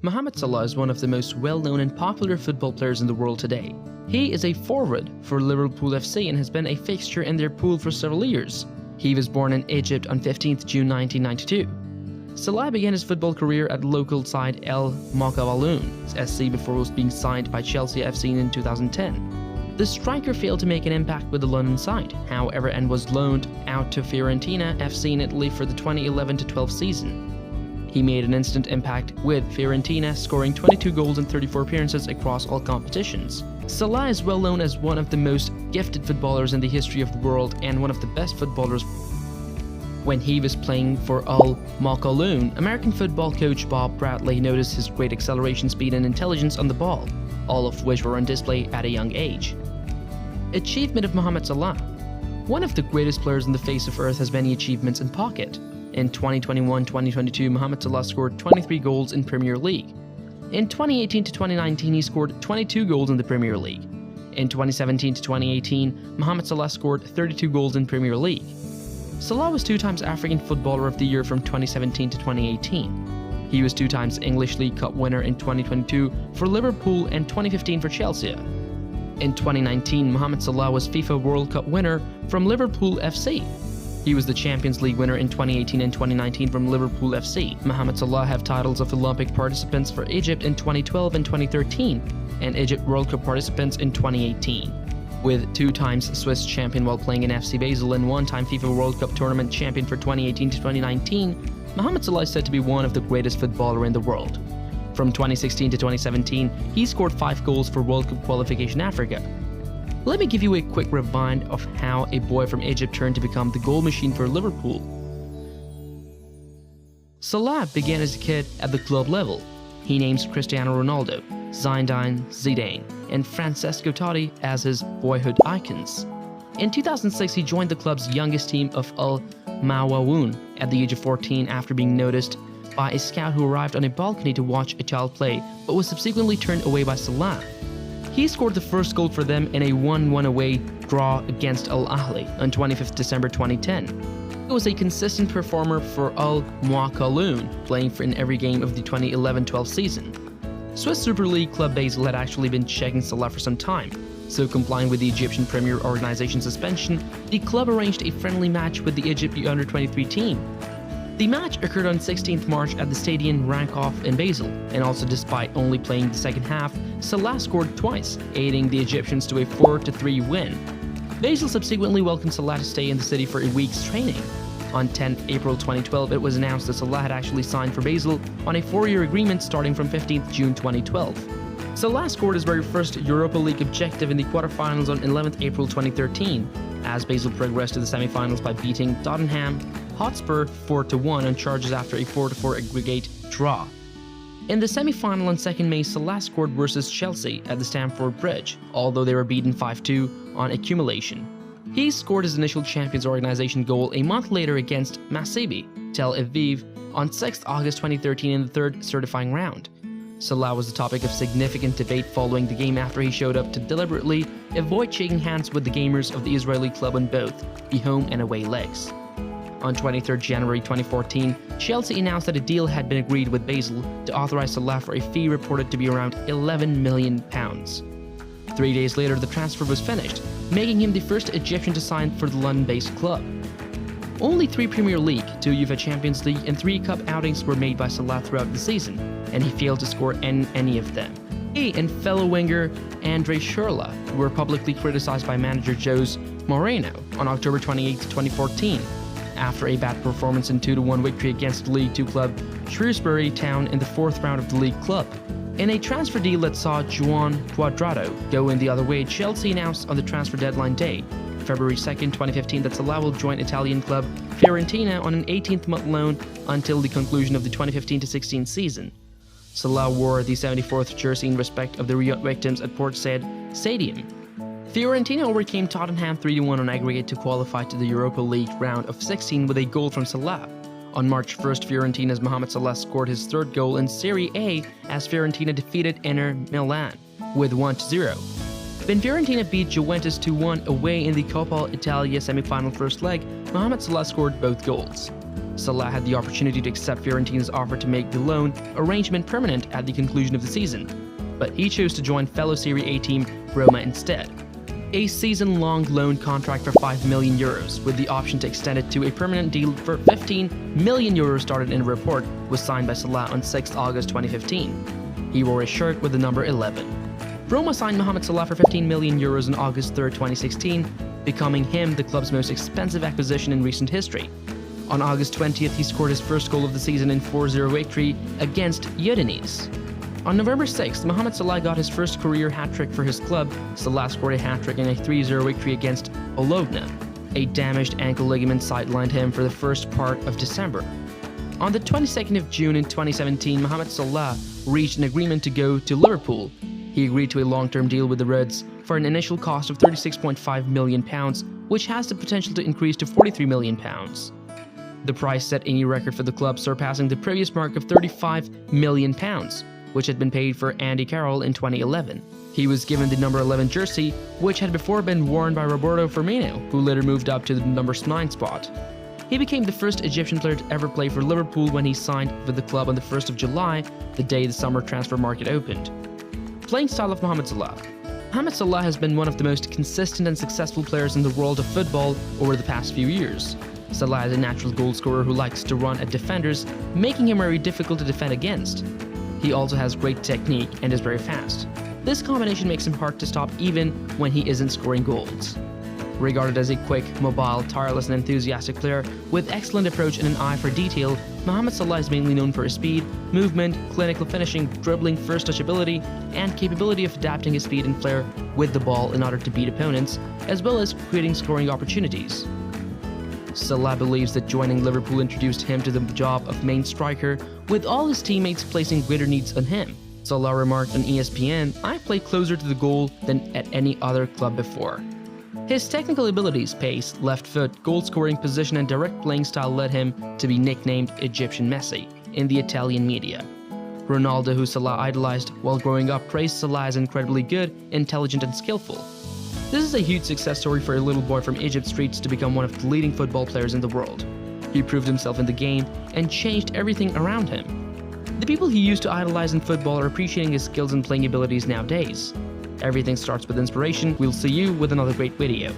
Mohamed Salah is one of the most well-known and popular football players in the world today. He is a forward for Liverpool FC and has been a fixture in their pool for several years. He was born in Egypt on 15th June 1992. Salah began his football career at local side El Mokhawaloun SC before being signed by Chelsea FC in 2010. The striker failed to make an impact with the London side, however, and was loaned out to Fiorentina FC in Italy for the 2011-12 season. He made an instant impact with Fiorentina, scoring 22 goals in 34 appearances across all competitions. Salah is well known as one of the most gifted footballers in the history of the world and one of the best footballers. When he was playing for Al Mokhawaloun, American football coach Bob Bradley noticed his great acceleration, speed and intelligence on the ball, all of which were on display at a young age. Achievement of Mohamed Salah. One of the greatest players on the face of earth has many achievements in pocket. In 2021-2022, Mohamed Salah scored 23 goals in Premier League. In 2018-2019, he scored 22 goals in the Premier League. In 2017-2018, Mohamed Salah scored 32 goals in Premier League. Salah was 2 times African Footballer of the Year from 2017 to 2018. He was 2 times English League Cup winner in 2022 for Liverpool and 2015 for Chelsea. In 2019, Mohamed Salah was FIFA World Cup winner from Liverpool FC. He was the Champions League winner in 2018 and 2019 from Liverpool FC. Mohamed Salah have titles of Olympic participants for Egypt in 2012 and 2013, and Egypt World Cup participants in 2018. With 2 times Swiss champion while playing in FC Basel and 1 time FIFA World Cup tournament champion for 2018 to 2019, Mohamed Salah is said to be one of the greatest footballers in the world. From 2016 to 2017, he scored 5 goals for World Cup qualification Africa. Let me give you a quick rewind of how a boy from Egypt turned to become the goal machine for Liverpool. Salah began as a kid at the club level. He names Cristiano Ronaldo, Zinedine Zidane, and Francesco Totti as his boyhood icons. In 2006, he joined the club's youngest team of Al Mokhawaloun at the age of 14 after being noticed by a scout who arrived on a balcony to watch a child play, but was subsequently turned away by Salah. He scored the first goal for them in a 1-1 away draw against Al Ahly on 25th December 2010. He was a consistent performer for Al Mokhawaloun, playing in every game of the 2011-12 season. Swiss Super League club Basel had actually been checking Salah for some time, so complying with the Egyptian Premier Organization suspension, the club arranged a friendly match with the Egypt under-23 team. The match occurred on 16th March at the Stadion Rankhoff in Basel, and also despite only playing the second half, Salah scored twice, aiding the Egyptians to a 4-3 win. Basel subsequently welcomed Salah to stay in the city for a week's training. On 10th April 2012, it was announced that Salah had actually signed for Basel on a 4-year agreement starting from 15th June 2012. Salah scored his very first Europa League objective in the quarterfinals on 11th April 2013, as Basel progressed to the semi-finals by beating Tottenham Hotspur 4-1 on charges after a 4-4 aggregate draw. In the semi-final on 2nd May, Salah scored versus Chelsea at the Stamford Bridge, although they were beaten 5-2 on accumulation. He scored his initial Champions Organization goal a month later against Maccabi Tel Aviv on 6th August 2013 in the 3rd certifying round. Salah was the topic of significant debate following the game after he showed up to deliberately avoid shaking hands with the gamers of the Israeli club on both the home and away legs. On 23rd January 2014, Chelsea announced that a deal had been agreed with Basel to authorize Salah for a fee reported to be around £11 million. 3 days later, the transfer was finished, making him the first Egyptian to sign for the London-based club. Only 3 Premier League, 2 UEFA Champions League, and 3 cup outings were made by Salah throughout the season, and he failed to score in any of them. He and fellow winger Andre Schürrle were publicly criticized by manager Jose Mourinho on October 28, 2014, after a bad performance in 2-1 victory against League 2 club Shrewsbury Town in the 4th round of the league club. In a transfer deal that saw Juan Cuadrado go in the other way, Chelsea announced on the transfer deadline day, February 2, 2015, that Salah will join Italian club Fiorentina on an 18th-month loan until the conclusion of the 2015-16 season. Salah wore the 74th jersey in respect of the Riot victims at Port Said Stadium. Fiorentina overcame Tottenham 3-1 on aggregate to qualify to the Europa League round of 16 with a goal from Salah. On March 1st, Fiorentina's Mohamed Salah scored his 3rd goal in Serie A as Fiorentina defeated Inter Milan with 1-0. When Fiorentina beat Juventus 2-1 away in the Coppa Italia semi-final first leg, Mohamed Salah scored both goals. Salah had the opportunity to accept Fiorentina's offer to make the loan arrangement permanent at the conclusion of the season, but he chose to join fellow Serie A team Roma instead. A season-long loan contract for €5 million, with the option to extend it to a permanent deal for €15 million started in a report, was signed by Salah on 6 August 2015. He wore a shirt with the number 11. Roma signed Mohamed Salah for €15 million on August 3, 2016, becoming him the club's most expensive acquisition in recent history. On August 20th, he scored his first goal of the season in 4-0 victory against Udinese. On November 6th, Mohamed Salah got his first career hat-trick for his club. Salah scored a hat-trick in a 3-0 victory against Bologna. A damaged ankle ligament sidelined him for the first part of December. On the 22nd of June in 2017, Mohamed Salah reached an agreement to go to Liverpool. He agreed to a long-term deal with the Reds for an initial cost of £36.5 million, which has the potential to increase to £43 million. The price set a new record for the club, surpassing the previous mark of £35 million, which had been paid for Andy Carroll in 2011. He was given the number 11 jersey, which had before been worn by Roberto Firmino, who later moved up to the number 9 spot. He became the first Egyptian player to ever play for Liverpool when he signed with the club on the 1st of July, the day the summer transfer market opened. Playing style of Mohamed Salah. Mohamed Salah has been one of the most consistent and successful players in the world of football over the past few years. Salah is a natural goal scorer who likes to run at defenders, making him very difficult to defend against. He also has great technique and is very fast. This combination makes him hard to stop even when he isn't scoring goals. Regarded as a quick, mobile, tireless and enthusiastic player with excellent approach and an eye for detail, Mohamed Salah is mainly known for his speed, movement, clinical finishing, dribbling, first touch ability, and capability of adapting his speed and flair with the ball in order to beat opponents, as well as creating scoring opportunities. Salah believes that joining Liverpool introduced him to the job of main striker, with all his teammates placing greater needs on him. Salah remarked on ESPN, "I play closer to the goal than at any other club before." His technical abilities, pace, left foot, goal-scoring position and direct playing style led him to be nicknamed Egyptian Messi in the Italian media. Ronaldo, who Salah idolized while growing up, praised Salah as incredibly good, intelligent and skillful. This is a huge success story for a little boy from Egypt's streets to become one of the leading football players in the world. He proved himself in the game and changed everything around him. The people he used to idolize in football are appreciating his skills and playing abilities nowadays. Everything starts with inspiration. We'll see you with another great video.